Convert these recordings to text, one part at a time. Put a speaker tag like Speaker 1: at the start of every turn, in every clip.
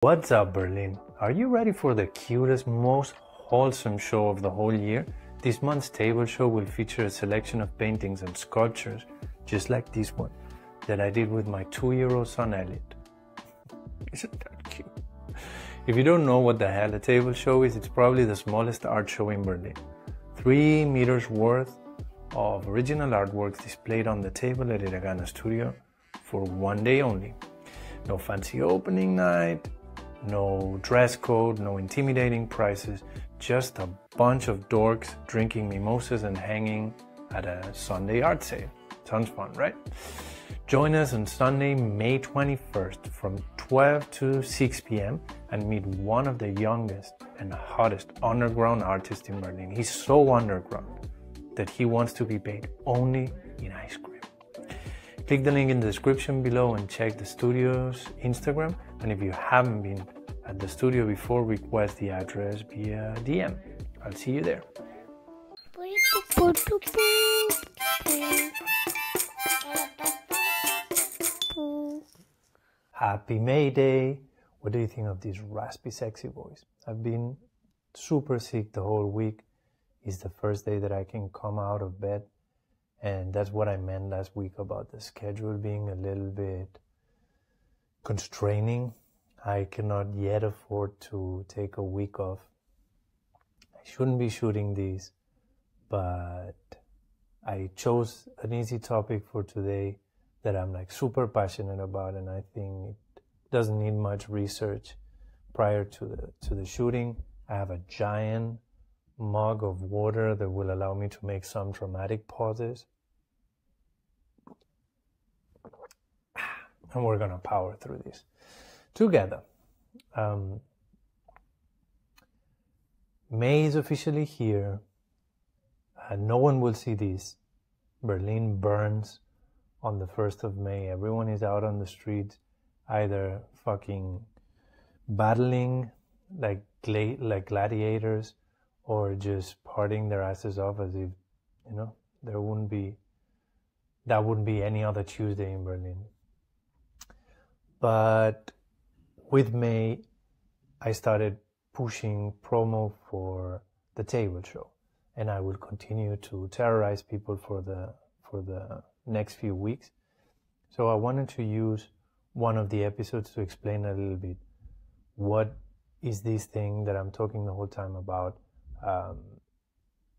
Speaker 1: What's up, Berlin? Are you ready for the cutest, most wholesome show of the whole year? This month's table show will feature a selection of paintings and sculptures, just like this one, that I did with my 2-year-old son, Elliot. Isn't that cute? If you don't know what the hell a table show is, it's probably the smallest art show in Berlin. 3 meters worth of original artworks displayed on the table at Adrià studio for one day only. No fancy opening night, no dress code, no intimidating prices, just a bunch of dorks drinking mimosas and hanging at a Sunday art sale. Sounds fun, right? Join us on Sunday, May 21st from 12 to 6 p.m. and meet one of the youngest and hottest underground artists in Berlin. He's so underground that he wants to be paid only in ice cream. Click the link in the description below and check the studio's Instagram. And if you haven't been at the studio before, request the address via DM. I'll see you there. Happy May Day! What do you think of this raspy, sexy voice? I've been super sick the whole week. It's the first day that I can come out of bed. And that's what I meant last week about the schedule being a little bit constraining. I cannot yet afford to take a week off. I shouldn't be shooting these, but I chose an easy topic for today that I'm like super passionate about, and I think it doesn't need much research prior to the shooting. I have a giant mug of water that will allow me to make some dramatic pauses. And we're gonna power through this together. May is officially here. No one will see this. Berlin burns on the 1st of May. Everyone is out on the streets, either fucking battling like gladiators, or just partying their asses off as if, you know, that wouldn't be any other Tuesday in Berlin. But with May, I started pushing promo for the table show, and I will continue to terrorize people for the next few weeks. So I wanted to use one of the episodes to explain a little bit what is this thing that I'm talking the whole time about.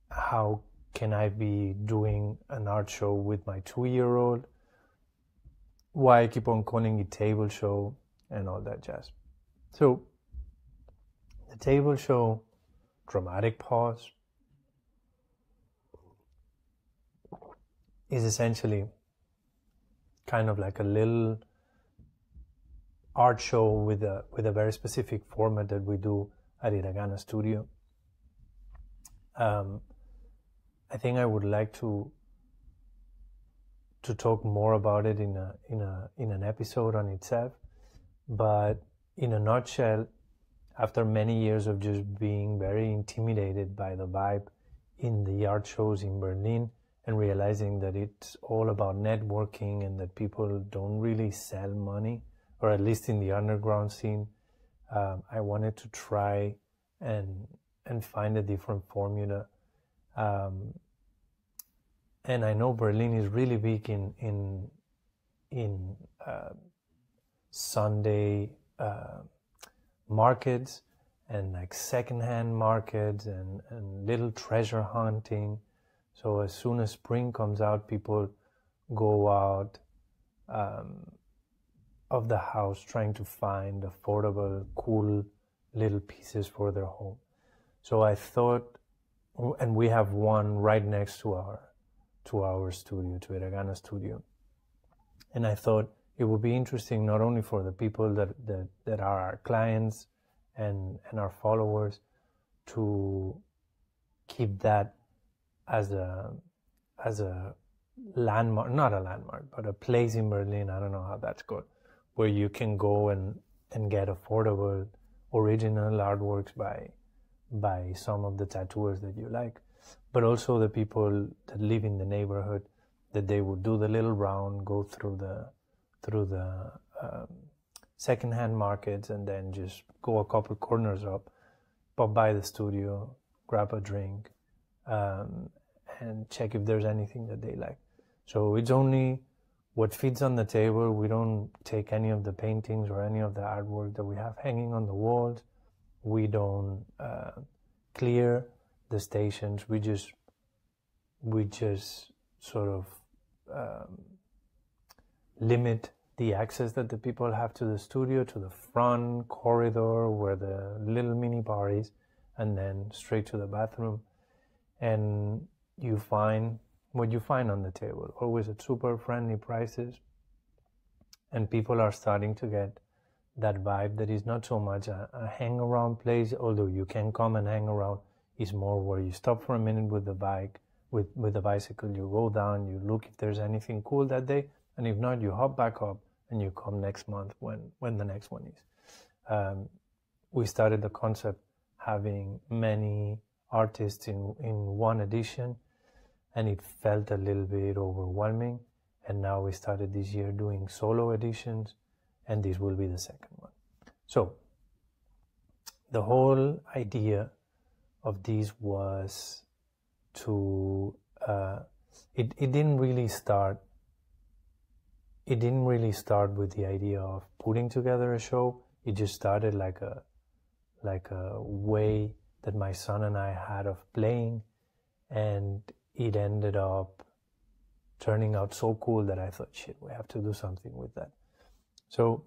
Speaker 1: How can I be doing an art show with my 2-year-old? Why I keep on calling it table show and all that jazz. So the table show, dramatic pause, is essentially kind of like a little art show with a very specific format that we do at Adrià studio. I think I would like to talk more about it in an episode on itself, but in a nutshell, after many years of just being very intimidated by the vibe in the art shows in Berlin and realizing that it's all about networking and that people don't really sell money, or at least in the underground scene, I wanted to try and find a different formula. And I know Berlin is really big in Sunday markets and like secondhand markets and little treasure hunting. So as soon as spring comes out, people go out of the house trying to find affordable, cool little pieces for their home. So I thought, and we have one right next to our studio, to Adrià studio. And I thought it would be interesting not only for the people that are our clients and our followers to keep that as a landmark, not a landmark, but a place in Berlin, I don't know how that's called, where you can go and get affordable original artworks by some of the tattooers that you like, but also the people that live in the neighborhood, that they would do the little round, go through the secondhand markets and then just go a couple corners up, pop by the studio, grab a drink, and check if there's anything that they like. So it's only what feeds on the table. We don't take any of the paintings or any of the artwork that we have hanging on the walls. We don't clear the stations. We just sort of limit the access that the people have to the studio, to the front corridor where the little mini bar is, and then straight to the bathroom. And you find what you find on the table, always at super friendly prices. And people are starting to get that vibe that is not so much a hang around place, although you can come and hang around. It's more where you stop for a minute with the bike, with the bicycle, you go down, you look if there's anything cool that day, and if not, you hop back up and you come next month when the next one is. We started the concept having many artists in one edition, and it felt a little bit overwhelming. And now we started this year doing solo editions, and this will be the second one. So the whole idea of this was to it didn't really start with the idea of putting together a show. It just started like a way that my son and I had of playing, and it ended up turning out so cool that I thought, shit, we have to do something with that. So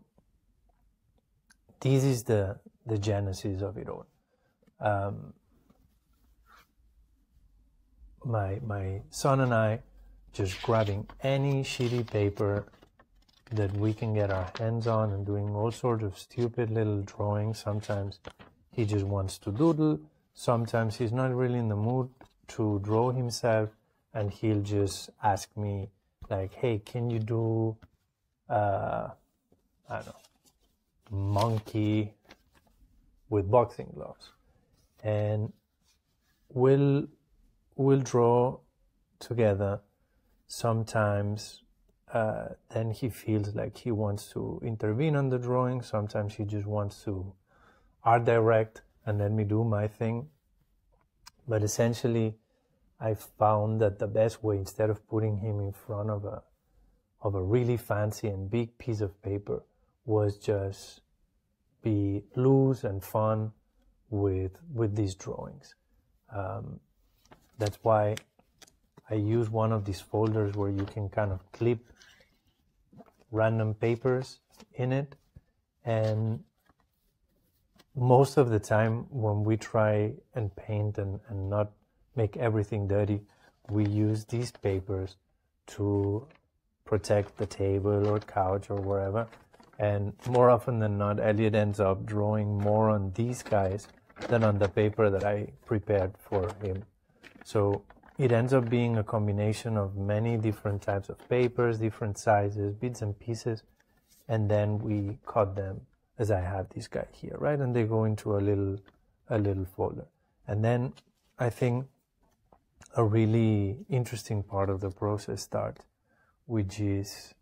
Speaker 1: this is the genesis of it all. My son and I just grabbing any shitty paper that we can get our hands on and doing all sorts of stupid little drawings. Sometimes he just wants to doodle. Sometimes he's not really in the mood to draw himself, and he'll just ask me like, hey, can you do I don't know, monkey with boxing gloves? And we'll draw together. Sometimes then he feels like he wants to intervene on the drawing. Sometimes he just wants to art direct and let me do my thing. But essentially, I found that the best way, instead of putting him in front of a really fancy and big piece of paper, was just be loose and fun with these drawings. That's why I use one of these folders where you can kind of clip random papers in it. And most of the time when we try and paint and not make everything dirty, we use these papers to protect the table or couch or wherever. And more often than not, Elliot ends up drawing more on these guys than on the paper that I prepared for him. So it ends up being a combination of many different types of papers, different sizes, bits and pieces, and then we cut them, as I have this guy here, right? And they go into a little folder. And then I think a really interesting part of the process starts, which is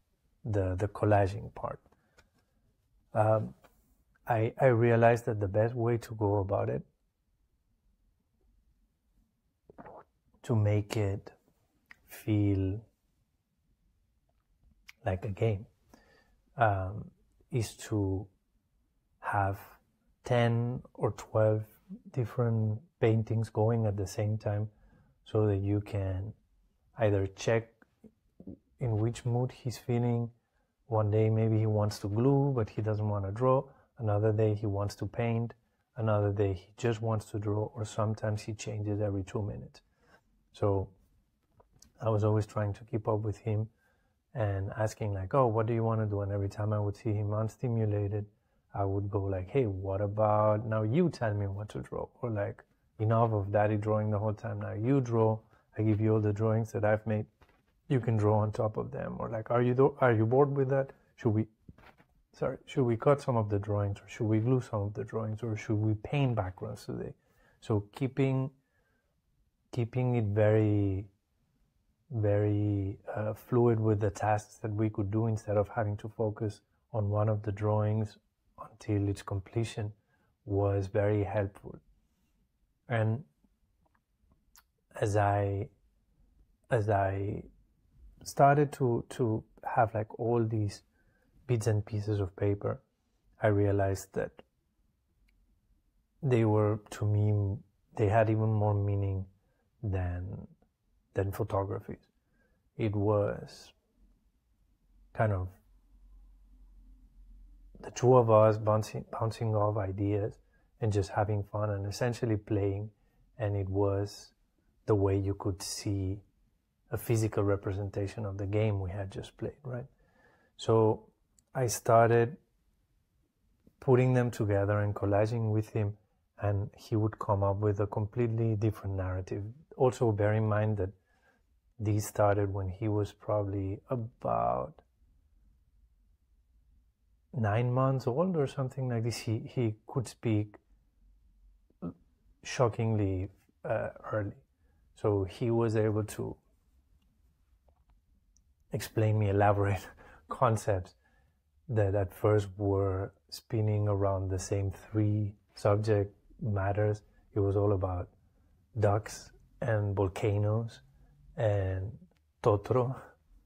Speaker 1: the collaging part. I realized that the best way to go about it, to make it feel like a game, is to have 10 or 12 different paintings going at the same time, so that you can either check in which mood he's feeling. One day maybe he wants to glue, but he doesn't want to draw. Another day he wants to paint. Another day he just wants to draw, or sometimes he changes every 2 minutes. So I was always trying to keep up with him and asking like, oh, what do you want to do? And every time I would see him unstimulated, I would go like, hey, what about now you tell me what to draw? Or like, enough of daddy drawing the whole time, now you draw. I give you all the drawings that I've made. You can draw on top of them. Or like, are you bored with that? Should we cut some of the drawings, or should we glue some of the drawings, or should we paint backgrounds today? So keeping it very, very fluid with the tasks that we could do, instead of having to focus on one of the drawings until its completion was very helpful. And as I started to have like all these bits and pieces of paper, I realized that they were, to me, they had even more meaning than photographies. It was kind of the two of us bouncing off ideas and just having fun and essentially playing, and it was the way you could see a physical representation of the game we had just played, right? So I started putting them together and collaging with him, and he would come up with a completely different narrative. Also bear in mind that these started when he was probably about 9 months old or something like this. He could speak shockingly early. So he was able to explain me elaborate concepts that at first were spinning around the same three subject matters. It was all about ducks and volcanoes and Totoro,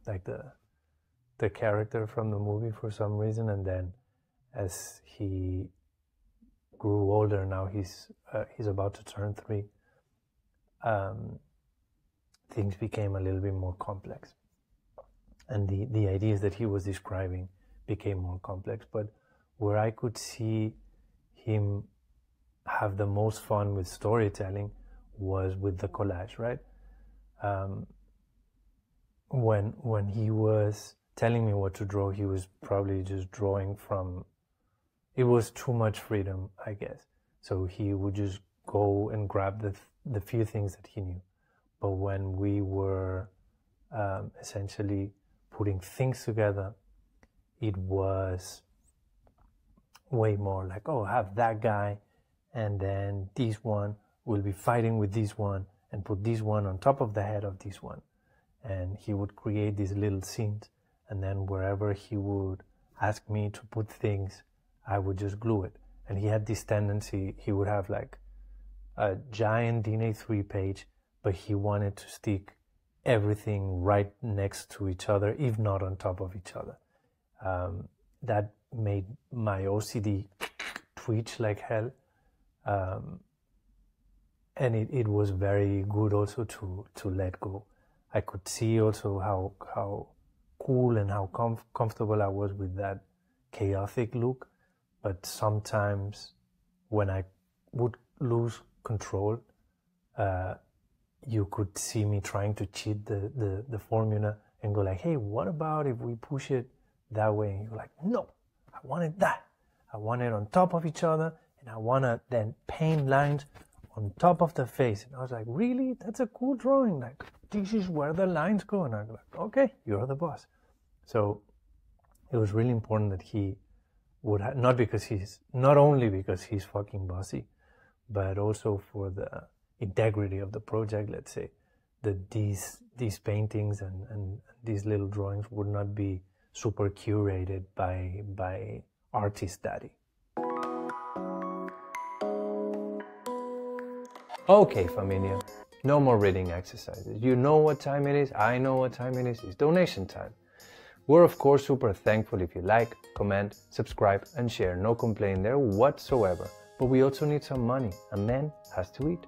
Speaker 1: like the character from the movie for some reason. And then as he grew older, now he's about to turn 3, things became a little bit more complex, and the ideas that he was describing became more complex. But where I could see him have the most fun with storytelling was with the collage, right? When he was telling me what to draw, he was probably just drawing from, it was too much freedom, I guess. So he would just go and grab the few things that he knew. But when we were essentially putting things together, it was way more like, oh, have that guy, and then this one will be fighting with this one, and put this one on top of the head of this one. And he would create these little scenes, and then wherever he would ask me to put things, I would just glue it. And he had this tendency, he would have like a giant DIN A3 page, but he wanted to stick everything right next to each other, if not on top of each other. That made my OCD twitch like hell. And it was very good also to let go. I could see also how cool and how comfortable I was with that chaotic look. But sometimes when I would lose control, you could see me trying to cheat the formula and go like, hey, what about if we push it that way? And you're like, no, I wanted that. I want it on top of each other, and I want to then paint lines on top of the face. And I was like, really? That's a cool drawing. Like, this is where the lines go. And I'm like, okay, you're the boss. So it was really important that he would have, not only because he's fucking bossy, but also for the integrity of the project, let's say, that these paintings and these little drawings would not be super curated by artist daddy. Okay, familia, no more reading exercises. You know what time it is, I know what time it is. It's donation time. We're of course super thankful if you like, comment, subscribe and share. No complaint there whatsoever. But we also need some money. A man has to eat.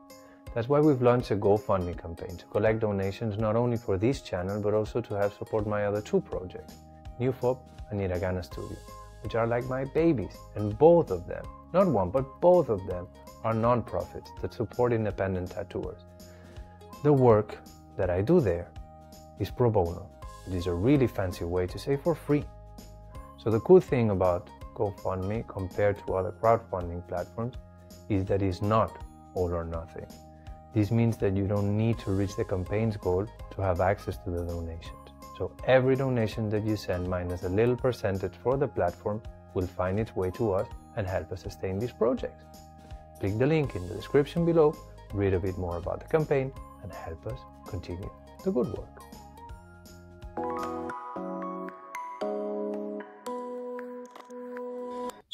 Speaker 1: That's why we've launched a GoFundMe campaign to collect donations not only for this channel but also to help support my other 2 projects, New Fob and Hiragana Studio, which are like my babies, and both of them, not one but both of them, are non-profits that support independent tattooers. The work that I do there is pro bono. It is a really fancy way to say for free. So the cool thing about GoFundMe compared to other crowdfunding platforms is that it's not all or nothing. This means that you don't need to reach the campaign's goal to have access to the donations. So every donation that you send minus a little percentage for the platform will find its way to us and help us sustain these projects. Click the link in the description below, read a bit more about the campaign, and help us continue the good work.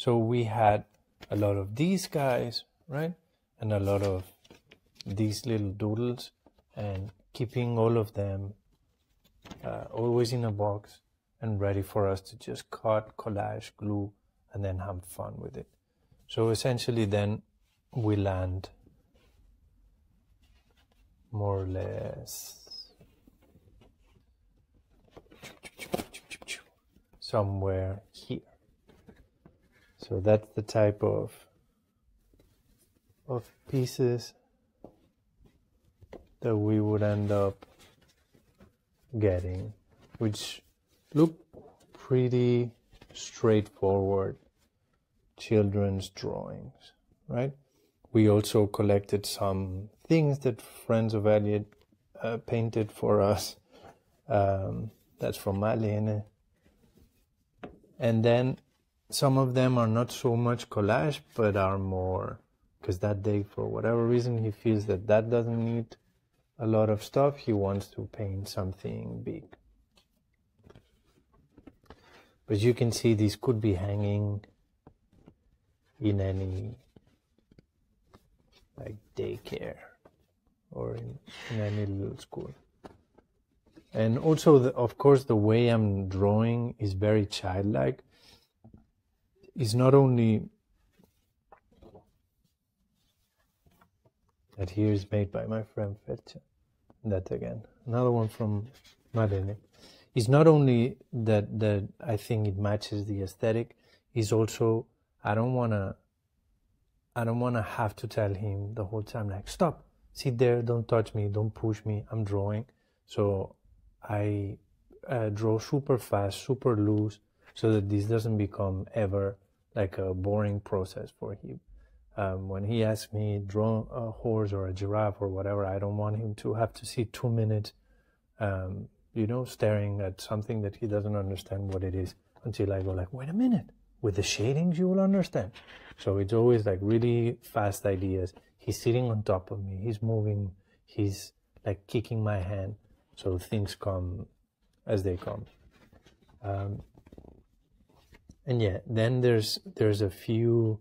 Speaker 1: So we had a lot of these guys, right? And a lot of these little doodles, and keeping all of them always in a box and ready for us to just cut, collage, glue, and then have fun with it. So essentially then we land more or less somewhere here. So that's the type of pieces that we would end up getting, which look pretty straightforward children's drawings, right? We also collected some things that friends of Elliot painted for us. That's from Marlene. And then some of them are not so much collage, but are more, because that day, for whatever reason, he feels that doesn't need a lot of stuff. He wants to paint something big. But you can see these could be hanging in any like daycare or in any little school. And also, of course, the way I'm drawing is very childlike. It's not only that here is made by my friend Fetcha. That again, another one from Marlene. It's not only that I think it matches the aesthetic. It's also I don't wanna have to tell him the whole time like, stop, sit there, don't touch me, don't push me, I'm drawing. So I draw super fast, super loose, so that this doesn't become ever like a boring process for him. When he asks me draw a horse or a giraffe or whatever, I don't want him to have to see 2 minutes, staring at something that he doesn't understand what it is, until I go like, wait a minute, with the shadings you will understand. So it's always like really fast ideas. He's sitting on top of me, he's moving, he's like kicking my hand, so things come as they come. And yeah, then there's a few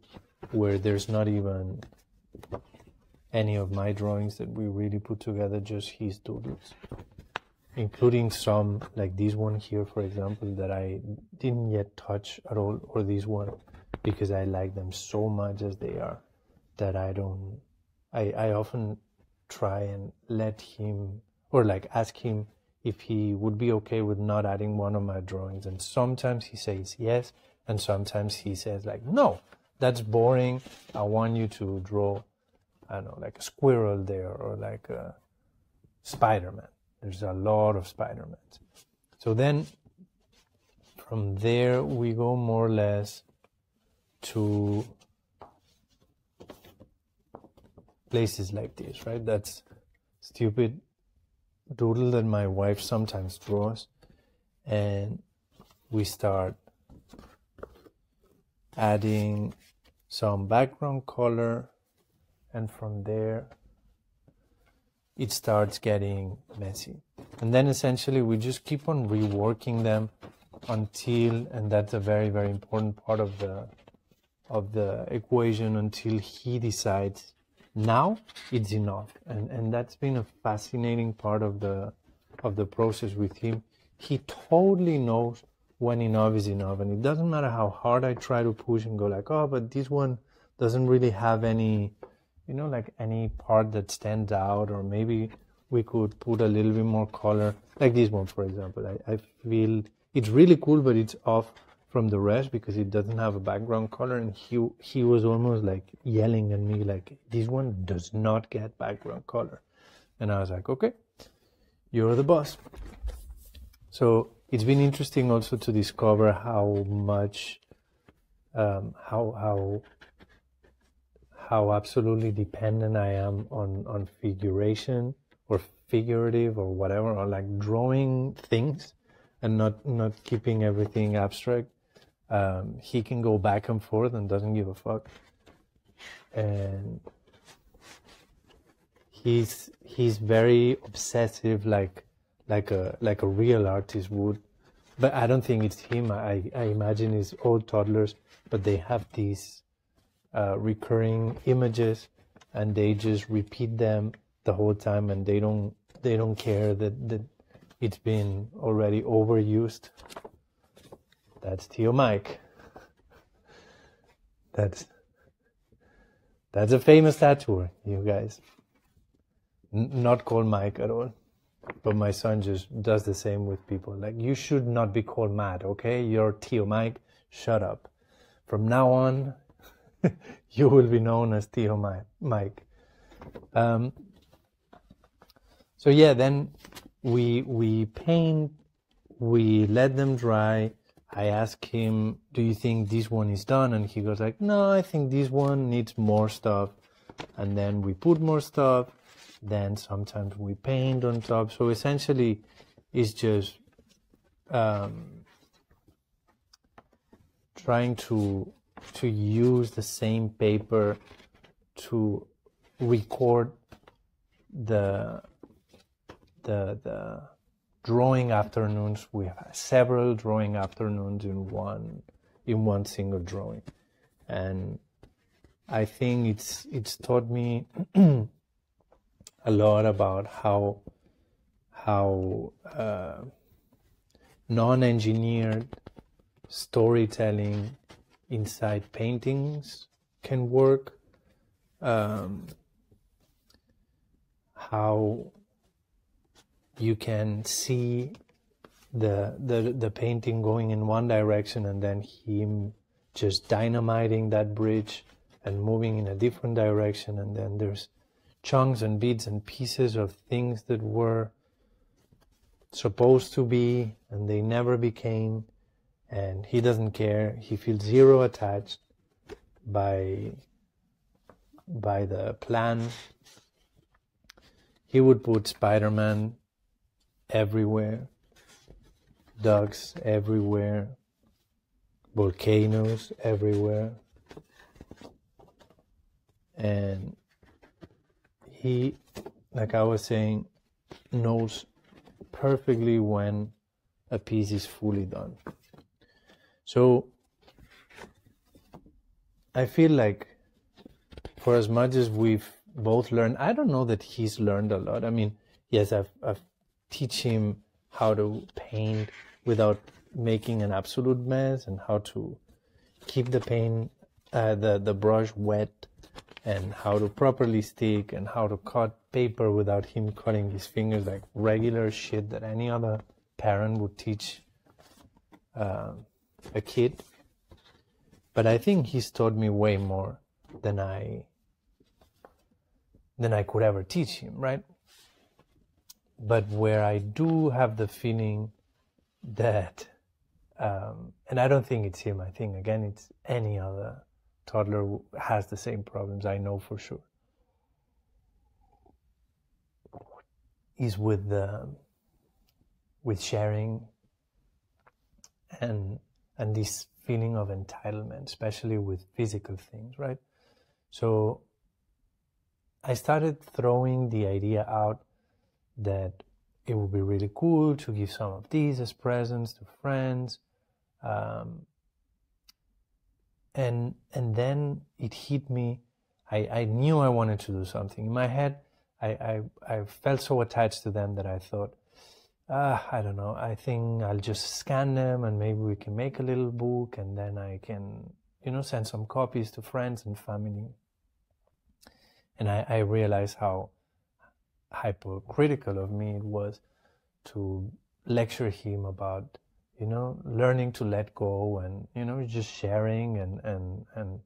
Speaker 1: where there's not even any of my drawings that we really put together, just his doodles, including some like this one here, for example, that I didn't yet touch at all, or this one, because I like them so much as they are that I often try and let him, or like ask him if he would be okay with not adding one of my drawings, and sometimes he says yes, and sometimes he says like, no, that's boring, I want you to draw, I don't know, like a squirrel there, or like a Spider-Man. There's a lot of Spider-Mans. So then from there we go more or less to places like this, right? That's stupid doodle that my wife sometimes draws, and we start adding some background color, and from there it starts getting messy. And then essentially we just keep on reworking them until, and that's a very, very important part of the equation, until he decides now it's enough. And that's been a fascinating part of the process with him. He totally knows when enough is enough, and it doesn't matter how hard I try to push and go like, oh, but this one doesn't really have any, like any part that stands out, or maybe we could put a little bit more color, like this one, for example. I feel it's really cool, but it's off from the rest because it doesn't have a background color, and he was almost like yelling at me like, this one does not get background color. And I was like, okay, you're the boss. So it's been interesting also to discover how much how absolutely dependent I am on figuration or figurative or whatever, or like drawing things and not keeping everything abstract. He can go back and forth and doesn't give a fuck, and he's very obsessive, like a real artist would, but I don't think it's him. I imagine it's all toddlers, but they have these recurring images, and they just repeat them the whole time, and they don't care that it's been already overused. That's Theo Mike. That's a famous tattooer, you guys. Not called Mike at all. But my son just does the same with people. Like, you should not be called Matt, okay? You're Theo Mike. Shut up. From now on, you will be known as Theo Mike. So yeah, then we paint, we let them dry. I ask him, do you think this one is done? And he goes like, no, I think this one needs more stuff. And then we put more stuff. Then sometimes we paint on top. So essentially, it's just trying to use the same paper to record the drawing afternoons. We have several drawing afternoons in one single drawing, and I think it's taught me a lot about how non-engineered storytelling inside paintings can work, how you can see the painting going in one direction and then him just dynamiting that bridge and moving in a different direction, and then there's chunks and bits and pieces of things that were supposed to be and they never became, and he doesn't care. He feels zero attached by the plan. He would put Spider-Man everywhere, dogs everywhere, volcanoes everywhere, and he, like I was saying, knows perfectly when a piece is fully done. So I feel like for as much as we've both learned, I don't know that he's learned a lot. I mean, yes, I've teach him how to paint without making an absolute mess, and how to keep the paint, the brush wet, and how to properly stick, and how to cut paper without him cutting his fingers, like regular shit that any other parent would teach a kid. But I think he's taught me way more than I could ever teach him, right? But where I do have the feeling that, and I don't think it's him, I think again it's any other toddler who has the same problems, I know for sure, is with sharing and this feeling of entitlement, especially with physical things, right? So I started throwing the idea out that it would be really cool to give some of these as presents to friends, and then it hit me. I knew I wanted to do something. In my head, I felt so attached to them that I thought, I don't know, I think I'll just scan them and maybe we can make a little book, and then I can, send some copies to friends and family. And I realized how hypocritical of me it was to lecture him about, learning to let go, and, just sharing and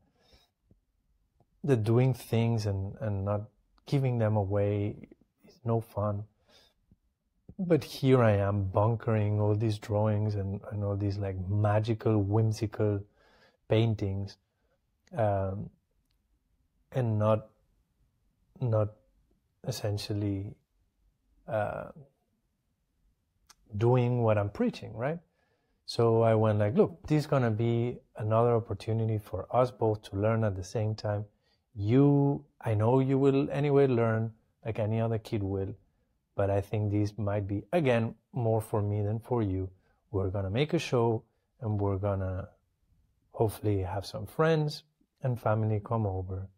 Speaker 1: the doing things and not giving them away is no fun. But here I am bunkering all these drawings and all these like magical, whimsical paintings, and not essentially doing what I'm preaching, right? So I went like, look, this is gonna be another opportunity for us both to learn at the same time. I know you will anyway learn like any other kid will, but I think this might be, again, more for me than for you. we're gonna make a show, and we're gonna hopefully have some friends and family come over,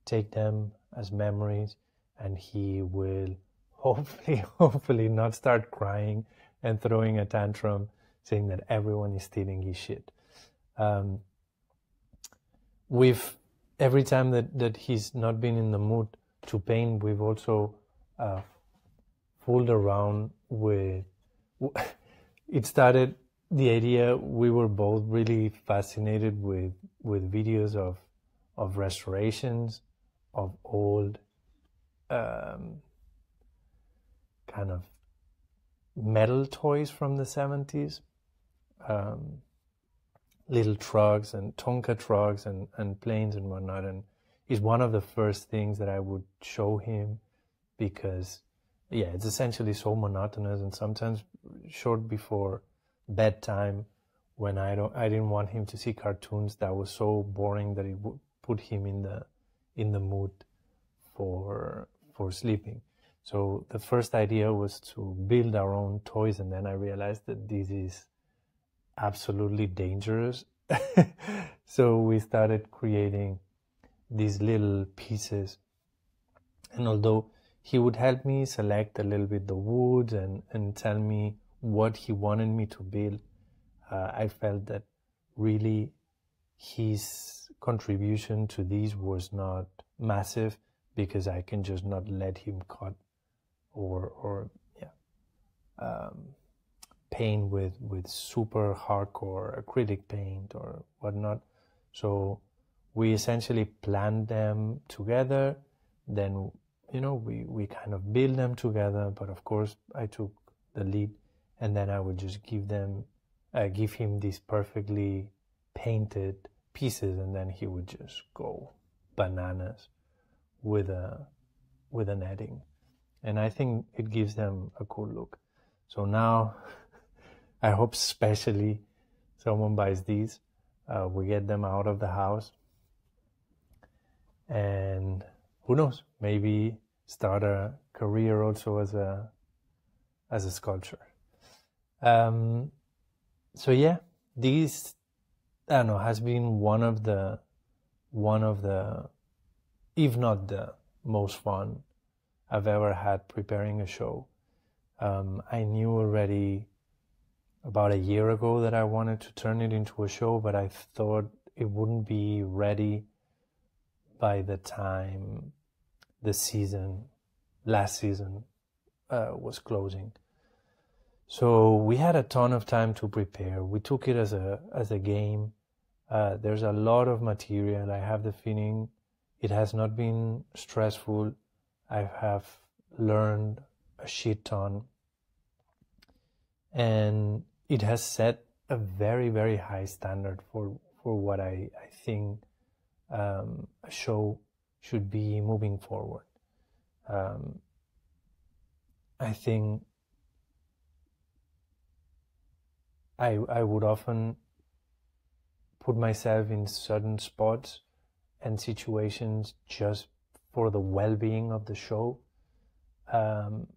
Speaker 1: take them as memories, and he will hopefully not start crying and throwing a tantrum saying that everyone is stealing his shit. Every time that he's not been in the mood to paint, we've also fooled around with it. Started the idea, we were both really fascinated with videos of restorations of old kind of metal toys from the 70s, little trucks and Tonka trucks and planes and whatnot. And it's one of the first things that I would show him, because it's essentially so monotonous, and sometimes short before bedtime, when I didn't want him to see cartoons, that was so boring that it would put him in the mood for sleeping. So the first idea was to build our own toys, and then I realized that this is absolutely dangerous. So we started creating these little pieces, and although he would help me select a little bit the wood and tell me what he wanted me to build, I felt that really his contribution to these was not massive, because I can just not let him cut or paint with super hardcore acrylic paint or whatnot. So we essentially planned them together, then we kind of build them together, but of course I took the lead, and then I would just give him these perfectly painted pieces, and then he would just go bananas with an netting, and I think it gives them a cool look. So now I hope especially someone buys these, we get them out of the house, and who knows, maybe start a career also as a sculptor. So yeah, these, I don't know, has been one of the if not the most fun I've ever had preparing a show. I knew already about a year ago that I wanted to turn it into a show, but I thought it wouldn't be ready by the time the last season was closing. So we had a ton of time to prepare. We took it as a game. There's a lot of material. I have the feeling it has not been stressful. I have learned a shit ton, and it has set a very, very high standard for what I think a show should be moving forward. I think I would often put myself in certain spots and situations just for the well-being of the show, and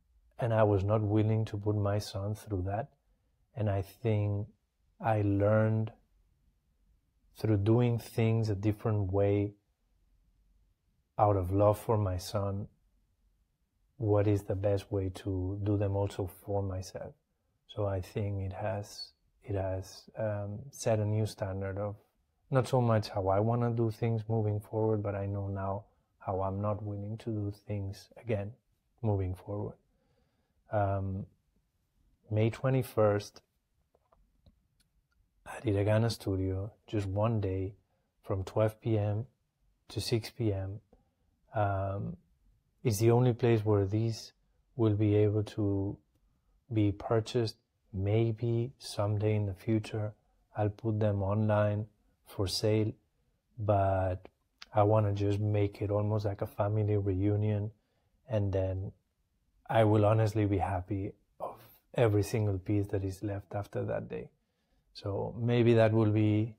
Speaker 1: I was not willing to put my son through that. And I think I learned through doing things a different way out of love for my son what is the best way to do them also for myself. So I think it has set a new standard of not so much how I want to do things moving forward, but I know now how I'm not willing to do things again moving forward. May 21st at Hiragana Studio, just one day from 12 p.m. to 6 p.m. It's the only place where these will be able to be purchased. Maybe someday in the future I'll put them online for sale, but I want to just make it almost like a family reunion, and then I will honestly be happy of every single piece that is left after that day. So maybe that will be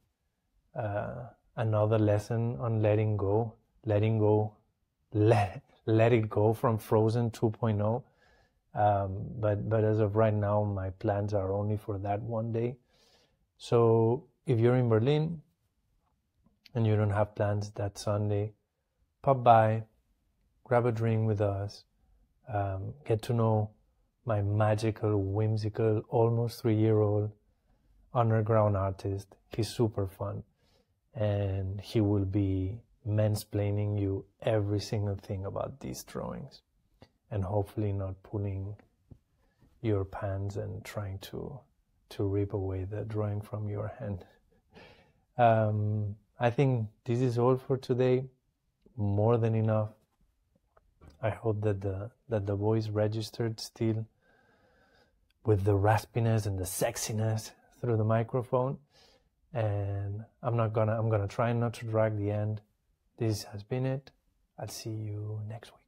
Speaker 1: another lesson on letting go, let it go from Frozen 2.0. But as of right now, my plans are only for that one day. So if you're in Berlin and you don't have plans that Sunday, pop by, grab a drink with us, get to know my magical, whimsical, almost 3-year-old underground artist. He's super fun, and he will be mansplaining you every single thing about these drawings, and hopefully not pulling your pants and trying to rip away the drawing from your hand. I think this is all for today. More than enough. I hope that the voice registered still with the raspiness and the sexiness through the microphone. And I'm gonna try not to drag the end. This has been it. I'll see you next week.